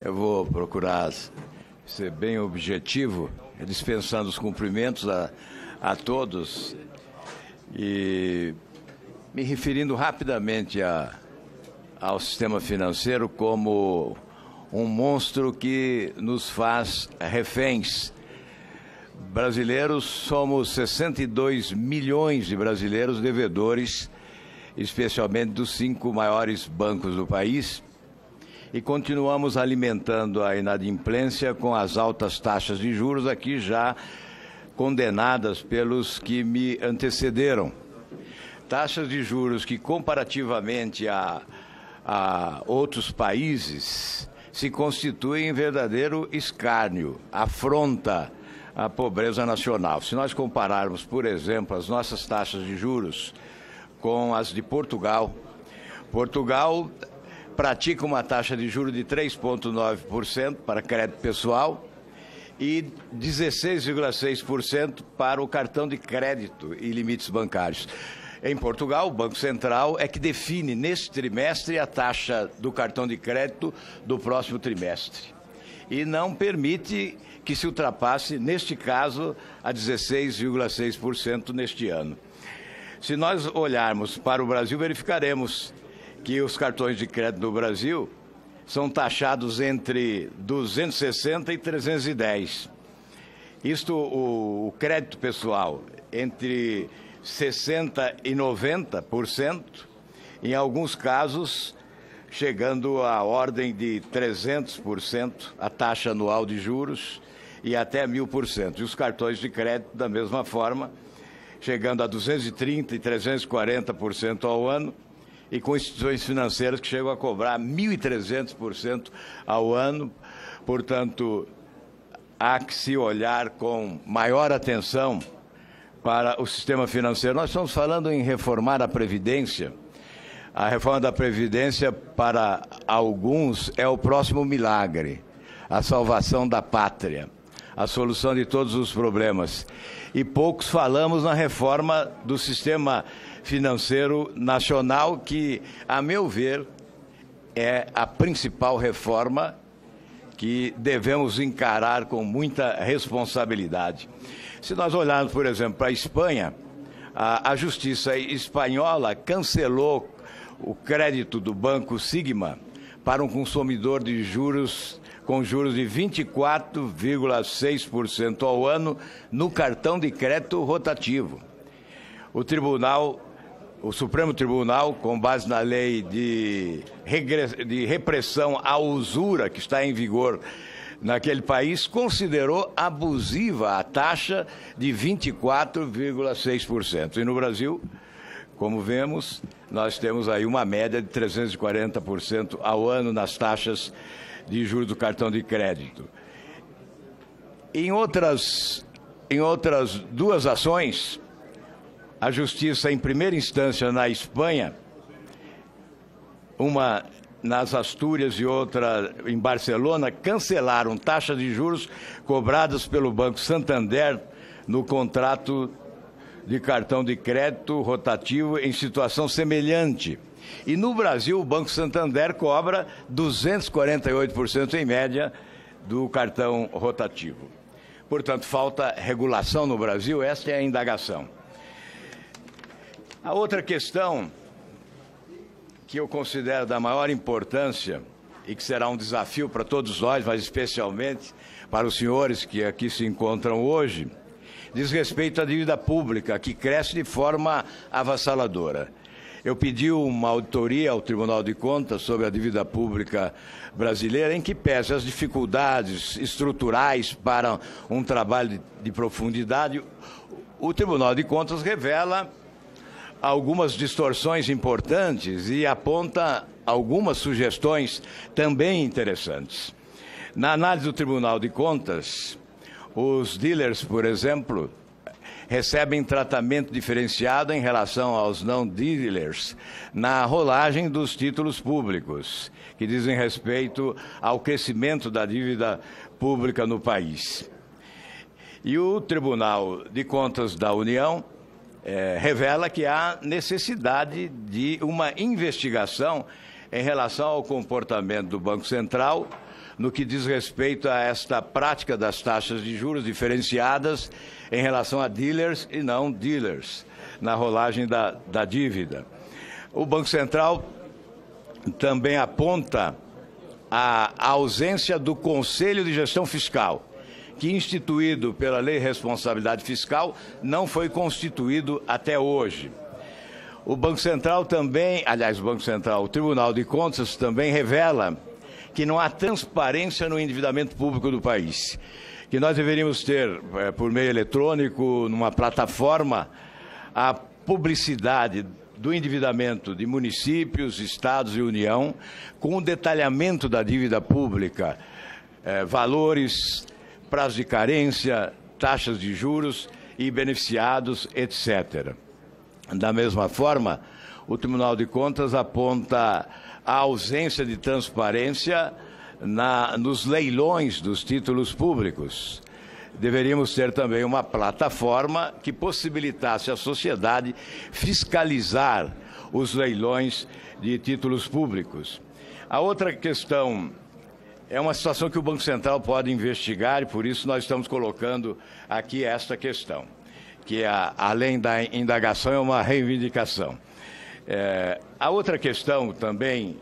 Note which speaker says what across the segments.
Speaker 1: Eu vou procurar ser bem objetivo, dispensando os cumprimentos a todos e me referindo rapidamente ao sistema financeiro como um monstro que nos faz reféns. Brasileiros, somos 62 milhões de brasileiros devedores, especialmente dos 5 maiores bancos do país, e continuamos alimentando a inadimplência com as altas taxas de juros aqui já condenadas pelos que me antecederam. Taxas de juros que, comparativamente a outros países, se constituem em verdadeiro escárnio, afronta a pobreza nacional. Se nós compararmos, por exemplo, as nossas taxas de juros com as de Portugal, Portugal pratica uma taxa de juros de 3,9% para crédito pessoal e 16,6% para o cartão de crédito e limites bancários. Em Portugal, o Banco Central é que define neste trimestre a taxa do cartão de crédito do próximo trimestre e não permite que se ultrapasse, neste caso, a 16,6% neste ano. Se nós olharmos para o Brasil, verificaremos que os cartões de crédito do Brasil são taxados entre 260 e 310. Isto, o crédito pessoal, entre 60% e 90%, em alguns casos chegando à ordem de 300% a taxa anual de juros e até 1.000%. E os cartões de crédito, da mesma forma, chegando a 230% e 340% ao ano, e com instituições financeiras que chegam a cobrar 1.300% ao ano. Portanto, há que se olhar com maior atenção para o sistema financeiro. Nós estamos falando em reformar a Previdência. A reforma da Previdência, para alguns, é o próximo milagre, a salvação da pátria, a solução de todos os problemas. E poucos falamos na reforma do sistema financeiro nacional, que, a meu ver, é a principal reforma que devemos encarar com muita responsabilidade. Se nós olharmos, por exemplo, para a Espanha, a Justiça espanhola cancelou o crédito do Banco Sigma para um consumidor de juros com juros de 24,6% ao ano no cartão de crédito rotativo. O Supremo Tribunal, com base na lei de repressão à usura que está em vigor naquele país, considerou abusiva a taxa de 24,6%. E no Brasil, como vemos, nós temos aí uma média de 340% ao ano nas taxas de juros do cartão de crédito. Em outras duas ações, a Justiça, em primeira instância na Espanha, uma nas Astúrias e outra em Barcelona, cancelaram taxas de juros cobradas pelo Banco Santander no contrato de cartão de crédito rotativo em situação semelhante. E no Brasil, o Banco Santander cobra 248% em média do cartão rotativo. Portanto, falta regulação no Brasil, esta é a indagação. A outra questão que eu considero da maior importância e que será um desafio para todos nós, mas especialmente para os senhores que aqui se encontram hoje, diz respeito à dívida pública, que cresce de forma avassaladora. Eu pedi uma auditoria ao Tribunal de Contas sobre a dívida pública brasileira, em que, pese as dificuldades estruturais para um trabalho de profundidade, o Tribunal de Contas revela algumas distorções importantes e aponta algumas sugestões também interessantes. Na análise do Tribunal de Contas, os dealers, por exemplo, recebem tratamento diferenciado em relação aos não-dealers na rolagem dos títulos públicos, que dizem respeito ao crescimento da dívida pública no país. E o Tribunal de Contas da União revela que há necessidade de uma investigação em relação ao comportamento do Banco Central no que diz respeito a esta prática das taxas de juros diferenciadas em relação a dealers e não dealers, na rolagem da dívida. O Banco Central também aponta a ausência do Conselho de Gestão Fiscal, que, instituído pela Lei de Responsabilidade Fiscal, não foi constituído até hoje. O Banco Central também, o Tribunal de Contas também revela que não há transparência no endividamento público do país, que nós deveríamos ter, por meio eletrônico, numa plataforma, a publicidade do endividamento de municípios, estados e União, com o detalhamento da dívida pública, valores, prazo de carência, taxas de juros e beneficiados, etc. Da mesma forma, o Tribunal de Contas aponta a ausência de transparência nos leilões dos títulos públicos. Deveríamos ter também uma plataforma que possibilitasse à sociedade fiscalizar os leilões de títulos públicos. A outra questão é uma situação que o Banco Central pode investigar e, por isso, nós estamos colocando aqui esta questão, que, além da indagação, é uma reivindicação. A outra questão também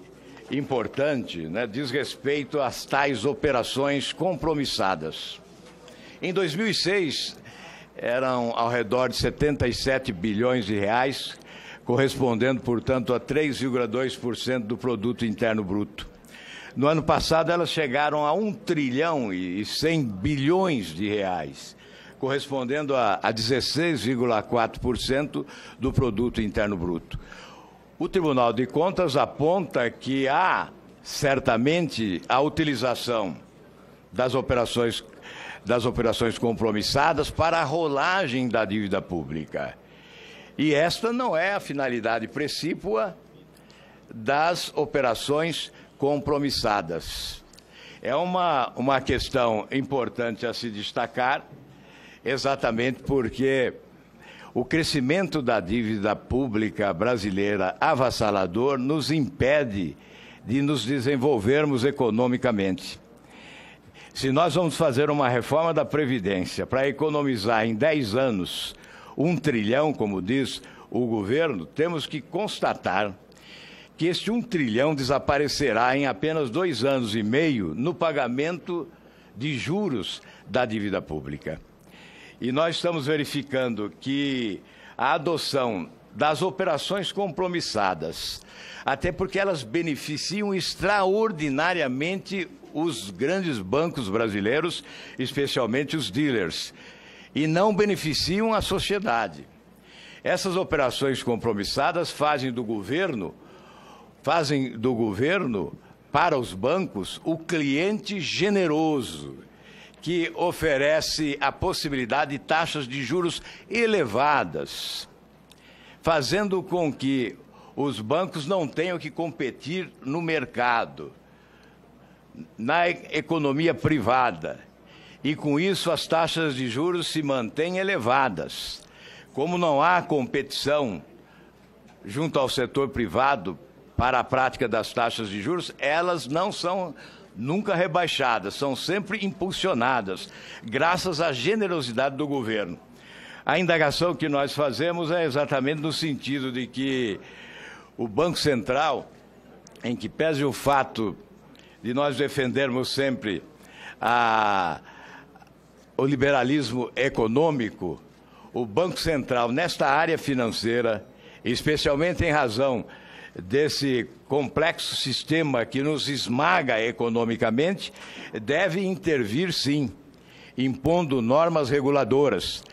Speaker 1: importante, né, diz respeito às tais operações compromissadas. Em 2006, eram ao redor de 77 bilhões de reais, correspondendo, portanto, a 3,2% do produto interno bruto. No ano passado, elas chegaram a 1 trilhão e 100 bilhões de reais, correspondendo a 16,4% do produto interno bruto. O Tribunal de Contas aponta que há, certamente, a utilização das operações compromissadas para a rolagem da dívida pública. E esta não é a finalidade precípua das operações compromissadas. É uma questão importante a se destacar, exatamente porque o crescimento da dívida pública brasileira avassalador nos impede de nos desenvolvermos economicamente. Se nós vamos fazer uma reforma da Previdência para economizar em 10 anos 1 trilhão, como diz o governo, temos que constatar que este 1 trilhão desaparecerá em apenas 2 anos e meio no pagamento de juros da dívida pública. E nós estamos verificando que a adoção das operações compromissadas, até porque elas beneficiam extraordinariamente os grandes bancos brasileiros, especialmente os dealers, e não beneficiam a sociedade. Essas operações compromissadas fazem do governo para os bancos o cliente generoso, que oferece a possibilidade de taxas de juros elevadas, fazendo com que os bancos não tenham que competir no mercado, na economia privada. E, com isso, as taxas de juros se mantêm elevadas. Como não há competição junto ao setor privado para a prática das taxas de juros, elas não são nunca rebaixadas, são sempre impulsionadas, graças à generosidade do governo. A indagação que nós fazemos é exatamente no sentido de que o Banco Central, em que pese o fato de nós defendermos sempre o liberalismo econômico, o Banco Central, nesta área financeira, especialmente em razão desse complexo sistema que nos esmaga economicamente, deve intervir, sim, impondo normas reguladoras.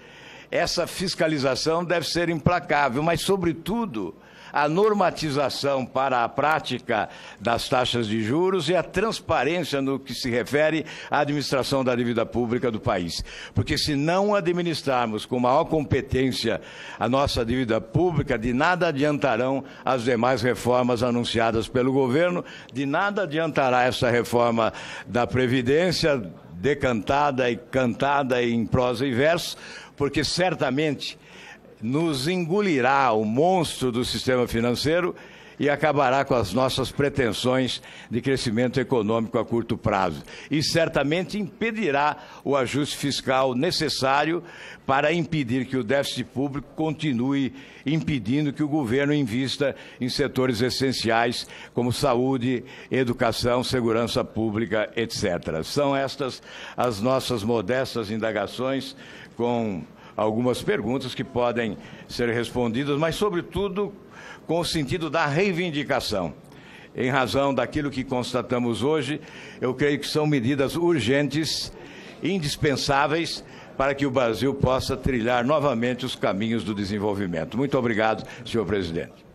Speaker 1: Essa fiscalização deve ser implacável, mas, sobretudo, a normatização para a prática das taxas de juros e a transparência no que se refere à administração da dívida pública do país. Porque, se não administrarmos com maior competência a nossa dívida pública, de nada adiantarão as demais reformas anunciadas pelo governo, de nada adiantará essa reforma da Previdência, decantada e cantada em prosa e verso, porque certamente nos engolirá o monstro do sistema financeiro e acabará com as nossas pretensões de crescimento econômico a curto prazo. E certamente impedirá o ajuste fiscal necessário para impedir que o déficit público continue impedindo que o governo invista em setores essenciais como saúde, educação, segurança pública, etc. São estas as nossas modestas indagações, com algumas perguntas que podem ser respondidas, mas, sobretudo, com o sentido da reivindicação. Em razão daquilo que constatamos hoje, eu creio que são medidas urgentes, indispensáveis, para que o Brasil possa trilhar novamente os caminhos do desenvolvimento. Muito obrigado, senhor presidente.